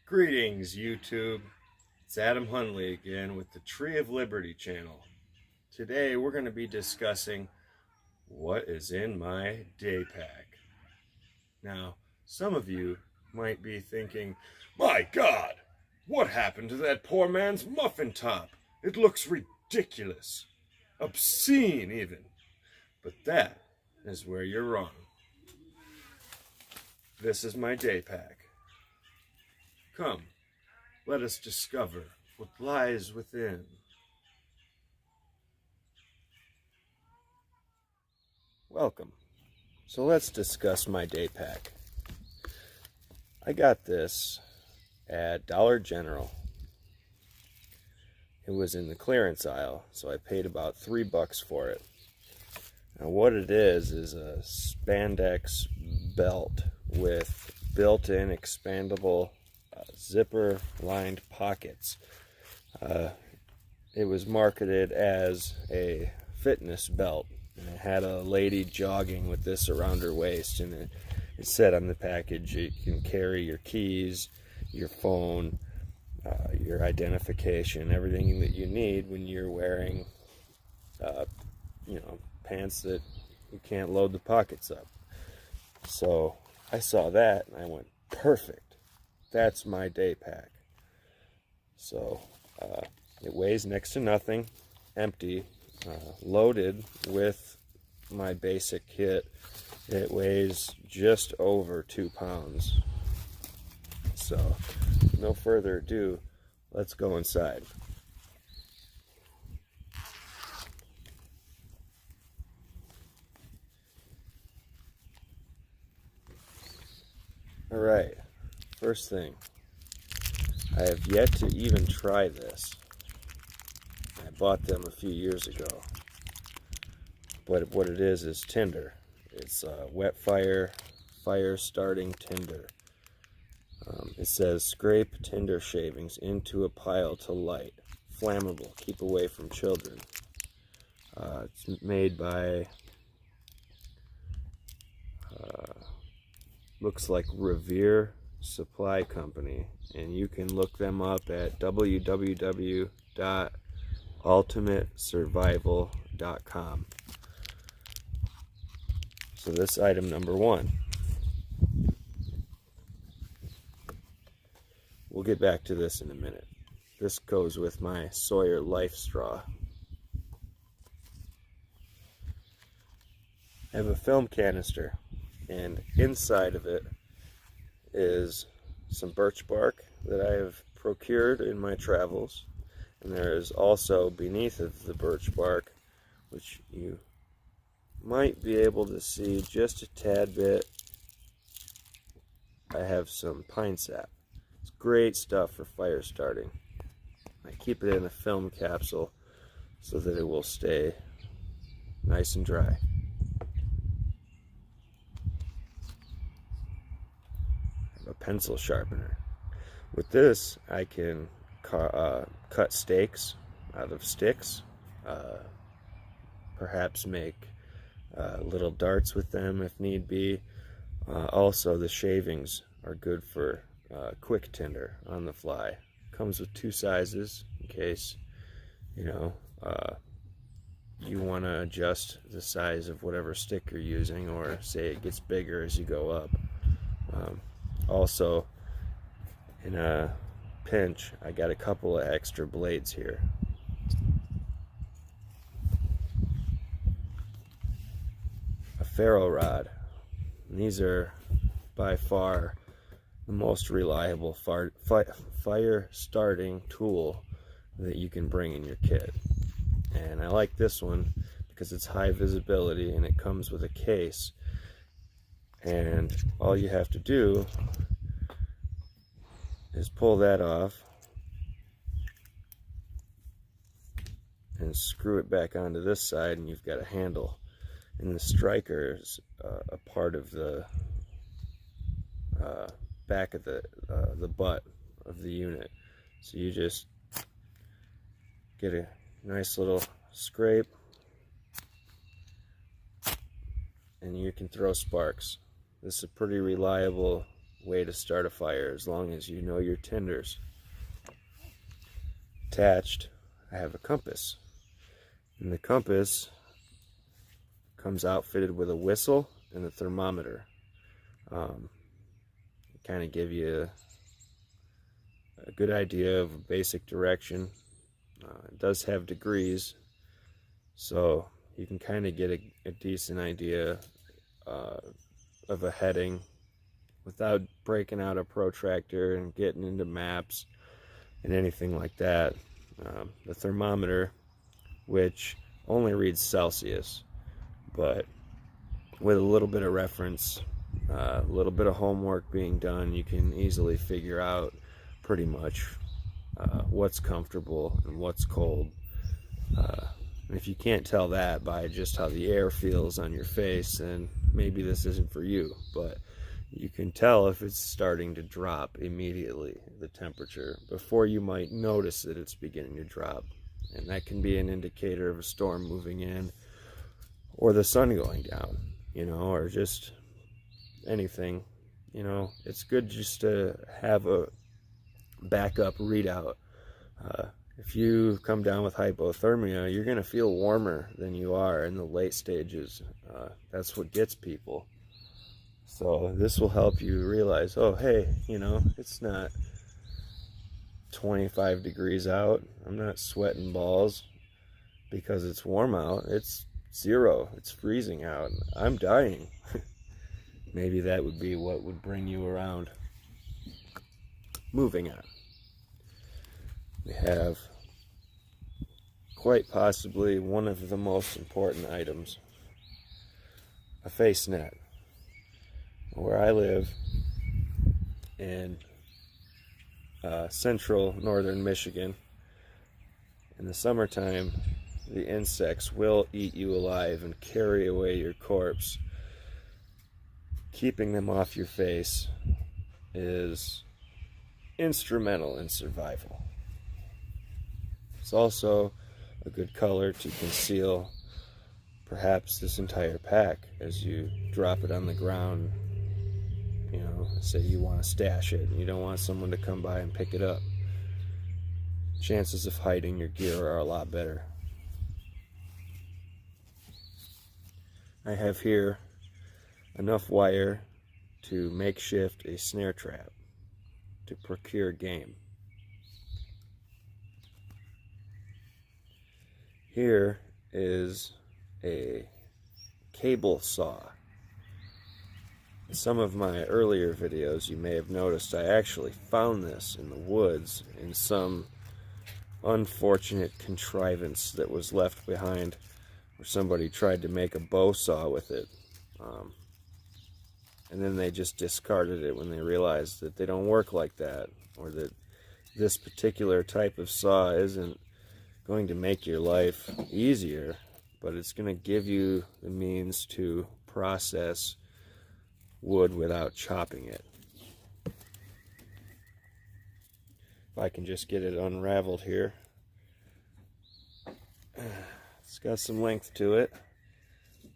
Greetings, YouTube. It's Adam Huntley again with the Tree of Liberty channel. Today we're going to be discussing what is in my day pack. Now, some of you might be thinking, my God, what happened to that poor man's muffin top? It looks ridiculous, obscene even. But that is where you're wrong. This is my day pack. Come, let us discover what lies within. Welcome. So let's discuss my day pack. I got this at Dollar General. It was in the clearance aisle, so I paid about $3 for it. Now what it is a spandex belt with built-in expandable zipper lined pockets. It was marketed as a fitness belt, and it had a lady jogging with this around her waist, and it said on the package you can carry your keys, your phone, your identification, everything that you need when you're wearing pants that you can't load the pockets up. So I saw that and I went, perfect. That's my day pack. So it weighs next to nothing, empty, loaded with my basic kit. It weighs just over 2 pounds. So no further ado, let's go inside. All right. First thing, I have yet to even try this. I bought them a few years ago. But what it is tinder. It's wet fire starting tinder. It says scrape tinder shavings into a pile to light. Flammable. Keep away from children. It's made by looks like Revere Supply Company, and you can look them up at www.ultimatesurvival.com. So this item number one. We'll get back to this in a minute. This goes with my Sawyer Life Straw. I have a film canister, and inside of it is some birch bark that I have procured in my travels, and there is also beneath of the birch bark, which you might be able to see just a tad bit, I have some pine sap. It's great stuff for fire starting. I keep it in a film capsule so that it will stay nice and dry. A pencil sharpener. With this I can cut steaks out of sticks, perhaps make little darts with them if need be. Also the shavings are good for quick tinder on the fly. Comes with 2 sizes in case you want to adjust the size of whatever stick you're using, or say it gets bigger as you go up. Also, in a pinch, I got a couple of extra blades here. A Ferro Rod. And these are by far the most reliable fire starting tool that you can bring in your kit. And I like this one because it's high visibility and it comes with a case. And all you have to do is pull that off and screw it back onto this side, and you've got a handle. And the striker is a part of the back of the butt of the unit. So you just get a nice little scrape, and you can throw sparks. This is a pretty reliable way to start a fire, as long as you know your tinders. Attached, I have a compass, and the compass comes outfitted with a whistle and a thermometer. Kind of give you a good idea of a basic direction. It does have degrees, so you can kind of get a decent idea of a heading without breaking out a protractor and getting into maps and anything like that. The thermometer, which only reads Celsius, but with a little bit of reference, a little bit of homework being done, you can easily figure out pretty much what's comfortable and what's cold. And if you can't tell that by just how the air feels on your face, then maybe this isn't for you. But you can tell if it's starting to drop immediately, the temperature, before you might notice that it's beginning to drop. And that can be an indicator of a storm moving in, or the sun going down, you know, or just anything. You know, it's good just to have a backup readout. If you come down with hypothermia, you're going to feel warmer than you are in the late stages. That's what gets people. So this will help you realize, oh, hey, you know, it's not 25 degrees out. I'm not sweating balls because it's warm out. It's 0. It's freezing out. I'm dying. Maybe that would be what would bring you around. Moving on. We have quite possibly one of the most important items, a face net. Where I live in central northern Michigan, in the summertime, the insects will eat you alive and carry away your corpse. Keeping them off your face is instrumental in survival. It's also a good color to conceal perhaps this entire pack as you drop it on the ground. You know, say you want to stash it and you don't want someone to come by and pick it up. Chances of hiding your gear are a lot better. I have here enough wire to makeshift a snare trap to procure game. Here is a cable saw. In some of my earlier videos, you may have noticed I actually found this in the woods in some unfortunate contrivance that was left behind, where somebody tried to make a bow saw with it. And then they just discarded it when they realized that they don't work like that, or that this particular type of saw isn't going to make your life easier, but it's going to give you the means to process wood without chopping it. If I can just get it unraveled here. It's got some length to it,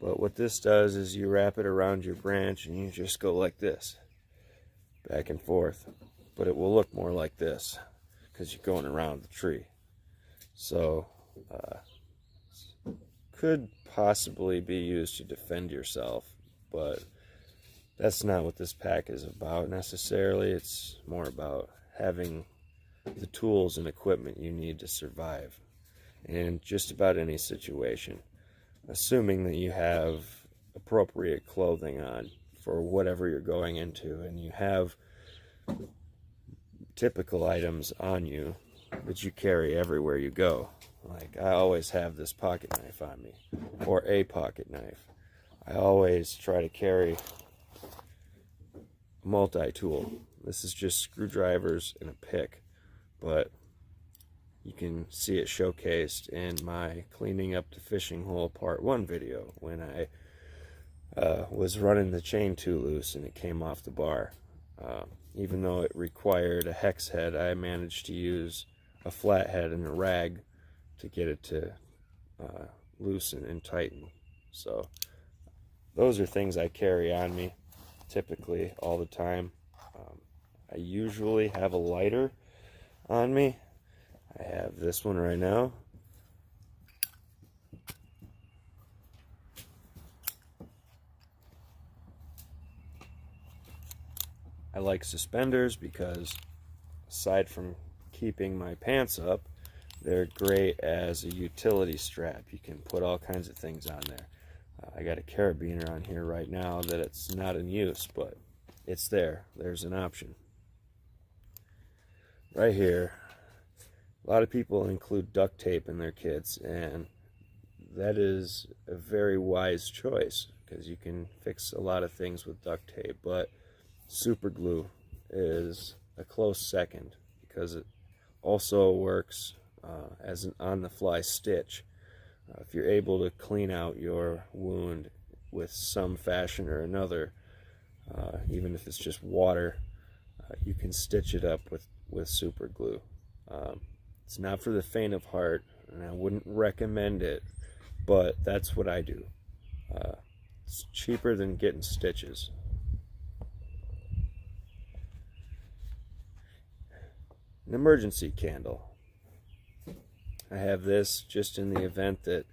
but what this does is you wrap it around your branch and you just go like this, back and forth, but it will look more like this because you're going around the tree. So could possibly be used to defend yourself, but that's not what this pack is about necessarily. It's more about having the tools and equipment you need to survive in just about any situation, assuming that you have appropriate clothing on for whatever you're going into, and you have typical items on you that you carry everywhere you go. Like, I always have this pocket knife on me, or a pocket knife. I always try to carry a multi-tool. This is just screwdrivers and a pick, but you can see it showcased in my cleaning up the fishing hole part 1 video when I was running the chain too loose and it came off the bar. Even though it required a hex head, I managed to use a flat head and a rag to get it to loosen and tighten. So those are things I carry on me typically all the time. I usually have a lighter on me. I have this one right now. I like suspenders because aside from keeping my pants up, they're great as a utility strap. You can put all kinds of things on there. I got a carabiner on here right now that it's not in use, but it's there. There's an option. Right here, a lot of people include duct tape in their kits, and that is a very wise choice because you can fix a lot of things with duct tape, but Superglue is a close second because it also works as an on-the-fly stitch. If you're able to clean out your wound with some fashion or another, even if it's just water, you can stitch it up with Superglue. It's not for the faint of heart, and I wouldn't recommend it, but that's what I do. It's cheaper than getting stitches. An emergency candle. I have this just in the event that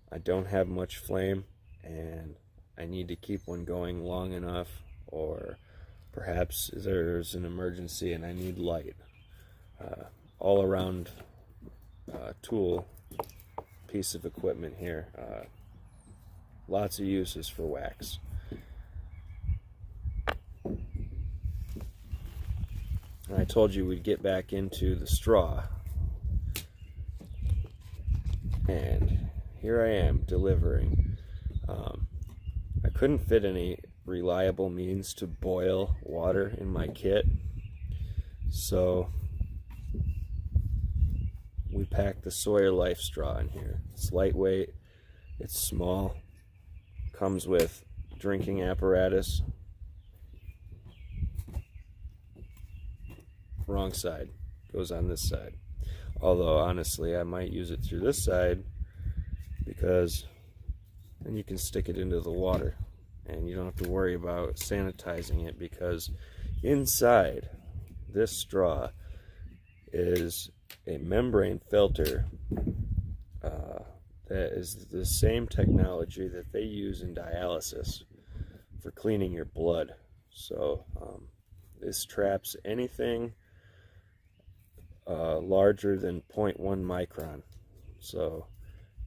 I don't have much flame and I need to keep one going long enough, or perhaps there's an emergency and I need light. All around tool piece of equipment here. Lots of uses for wax. I told you we'd get back into the straw. And here I am delivering. I couldn't fit any reliable means to boil water in my kit, so we packed the Sawyer Life straw in here. It's lightweight, it's small, comes with drinking apparatus. Wrong side, goes on this side. Although honestly I might use it through this side because then you can stick it into the water and you don't have to worry about sanitizing it, because inside this straw is a membrane filter that is the same technology that they use in dialysis for cleaning your blood. So this traps anything larger than 0.1 micron. So,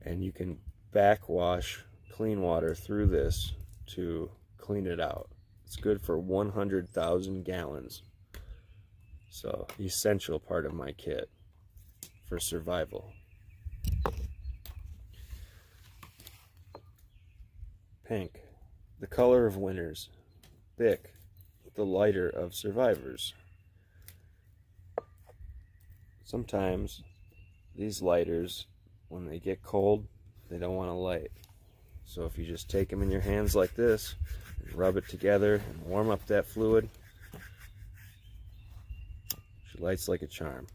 and you can backwash clean water through this to clean it out. It's good for 100,000 gallons. So, essential part of my kit for survival. Pink, the color of winners. Bic, the lighter of survivors. Sometimes these lighters, when they get cold, they don't want to light. So if you just take them in your hands like this, and rub it together and warm up that fluid, she lights like a charm.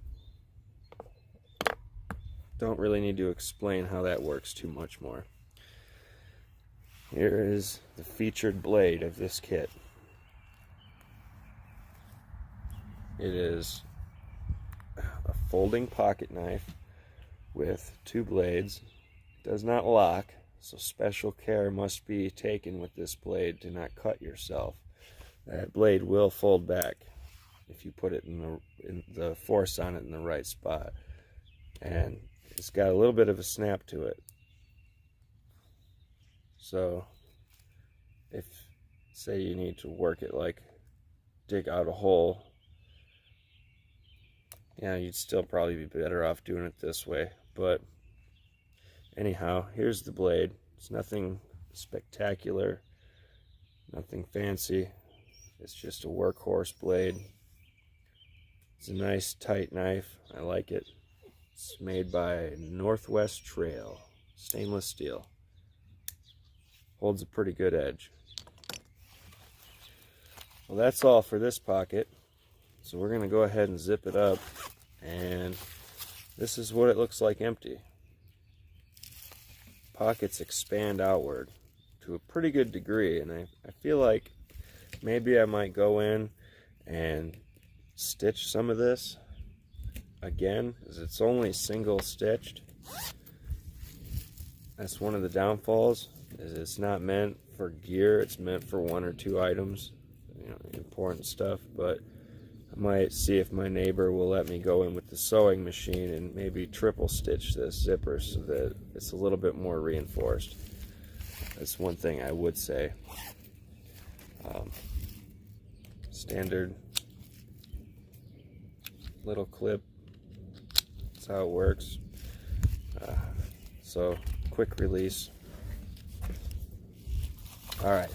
Don't really need to explain how that works too much more. Here is the featured blade of this kit. It is a folding pocket knife with two blades. It does not lock, so special care must be taken with this blade to not cut yourself. That blade will fold back if you put it in the force on it in the right spot. And it's got a little bit of a snap to it. So if, say, you need to work it, like dig out a hole, yeah, you'd still probably be better off doing it this way. But anyhow, here's the blade. It's nothing spectacular, nothing fancy. It's just a workhorse blade. It's a nice tight knife. I like it. It's made by Northwest Trail, stainless steel. Holds a pretty good edge. Well, that's all for this pocket. So we're going to go ahead and zip it up, and this is what it looks like empty. Pockets expand outward to a pretty good degree, and I feel like maybe I might go in and stitch some of this again, as it's only single stitched. That's one of the downfalls, is it's not meant for gear, it's meant for 1 or 2 items, you know, important stuff. But I might see if my neighbor will let me go in with the sewing machine and maybe triple stitch this zipper so that it's a little bit more reinforced. That's one thing I would say. Standard little clip, that's how it works. So quick release. Alright,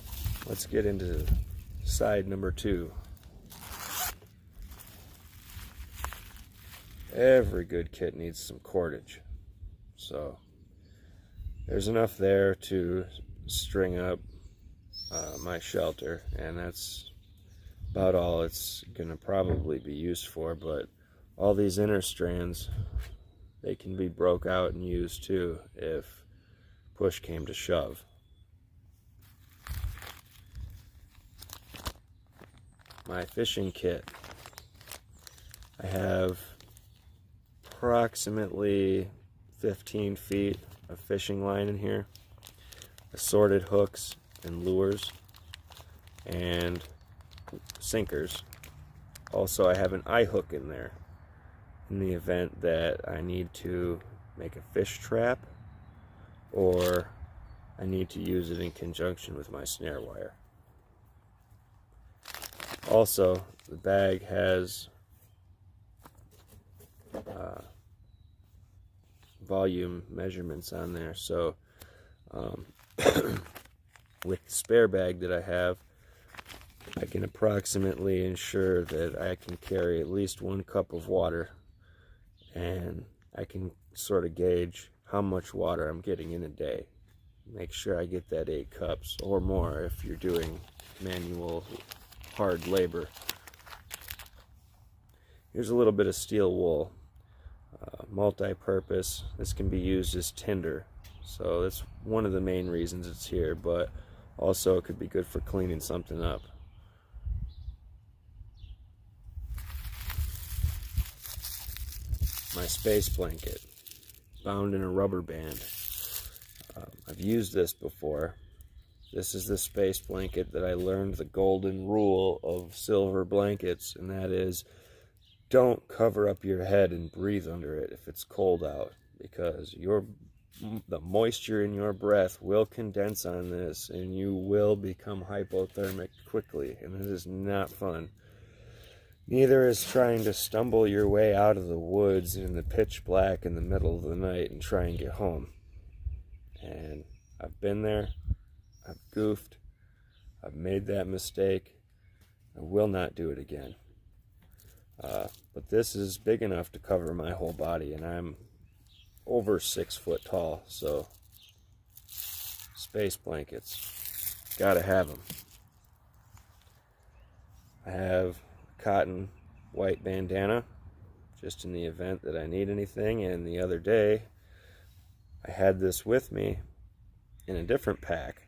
let's get into side number 2. Every good kit needs some cordage, so there's enough there to string up my shelter, and that's about all it's gonna probably be used for. But all these inner strands, they can be broke out and used too if push came to shove. My fishing kit, I have approximately 15 feet of fishing line in here, assorted hooks and lures and sinkers. Also, I have an eye hook in there in the event that I need to make a fish trap or I need to use it in conjunction with my snare wire. Also, the bag has volume measurements on there, so with the spare bag that I have, I can approximately ensure that I can carry at least 1 cup of water, and I can sort of gauge how much water I'm getting in a day. Make sure I get that 8 cups or more if you're doing manual hard labor. Here's a little bit of steel wool, multi-purpose. This can be used as tinder, so that's one of the main reasons it's here, but also it could be good for cleaning something up. My space blanket, bound in a rubber band. I've used this before. This is the space blanket that I learned the golden rule of silver blankets, and that is, don't cover up your head and breathe under it if it's cold out, because the moisture in your breath will condense on this and you will become hypothermic quickly, and it is not fun. Neither is trying to stumble your way out of the woods in the pitch black in the middle of the night and try and get home. And I've been there, I've goofed, I've made that mistake. I will not do it again. But this is big enough to cover my whole body, and I'm over 6 foot tall, so space blankets, gotta have them. I have cotton white bandana just in the event that I need anything, and the other day I had this with me in a different pack.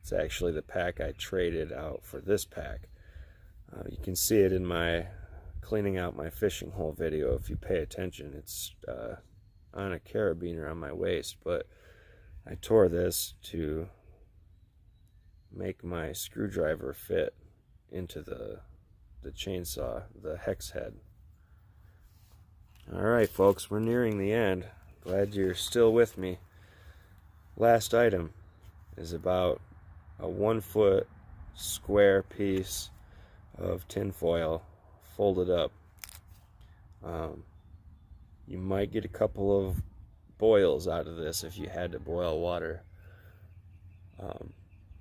It's actually the pack I traded out for this pack. You can see it in my cleaning out my fishing hole video if you pay attention. It's on a carabiner on my waist, but I tore this to make my screwdriver fit into the chainsaw, the hex head. Alright folks, we're nearing the end. Glad you're still with me. Last item is about a 1 foot square piece of tinfoil folded up. You might get a couple of boils out of this if you had to boil water.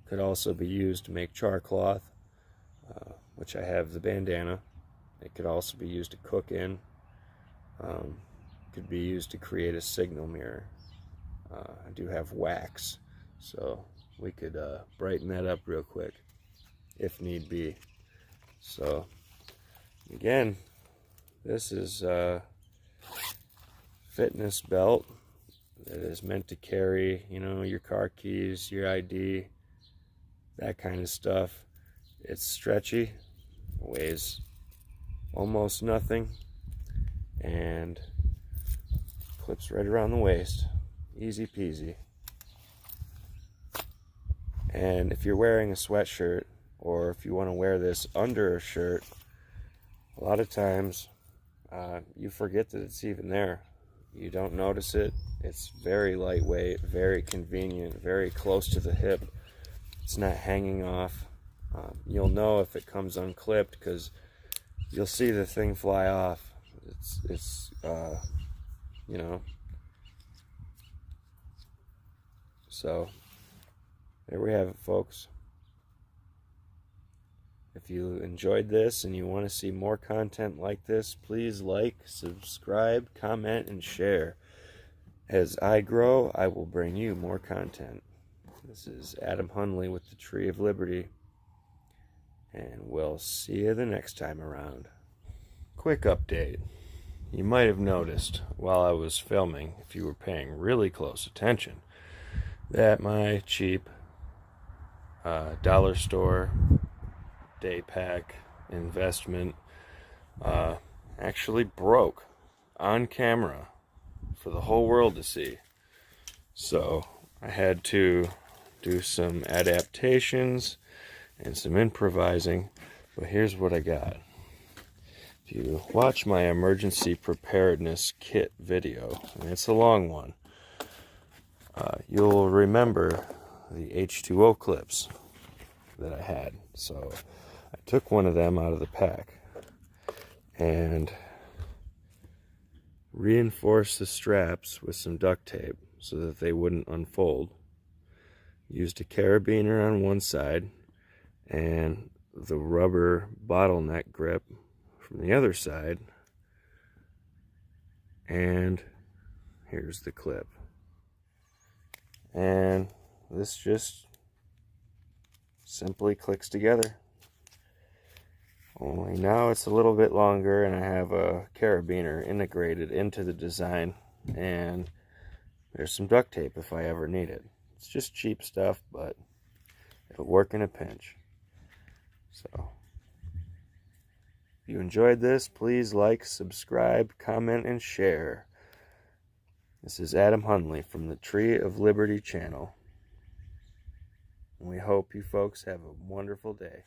Could also be used to make char cloth, which I have the bandana. It could also be used to cook in. Could be used to create a signal mirror. I do have wax, so we could brighten that up real quick if need be. So again, this is a fitness belt that is meant to carry, you know, your car keys, your ID, that kind of stuff. It's stretchy, weighs almost nothing and clips right around the waist. Easy peasy. And if you're wearing a sweatshirt, or if you want to wear this under a shirt, a lot of times you forget that it's even there. You don't notice it. It's very lightweight, very convenient, very close to the hip. It's not hanging off. You'll know if it comes unclipped because you'll see the thing fly off. It's you know. So there we have it, folks. If you enjoyed this and you want to see more content like this, please like, subscribe, comment, and share. As I grow, I will bring you more content. This is Adam Hunley with the Tree of Liberty, and we'll see you the next time around. Quick update. You might have noticed while I was filming, if you were paying really close attention, that my cheap dollar store day pack investment actually broke on camera for the whole world to see. So I had to do some adaptations and some improvising, but here's what I got. If you watch my emergency preparedness kit video, and it's a long one, you'll remember the H2O clips that I had. So I took one of them out of the pack and reinforced the straps with some duct tape so that they wouldn't unfold. Used a carabiner on one side and the rubber bottleneck grip from the other side, and here's the clip. And this just simply clicks together. Only now it's a little bit longer and I have a carabiner integrated into the design, and there's some duct tape if I ever need it. It's just cheap stuff, but it'll work in a pinch. So if you enjoyed this, please like, subscribe, comment, and share. This is Adam Hunley from the Tree of Liberty channel. And we hope you folks have a wonderful day.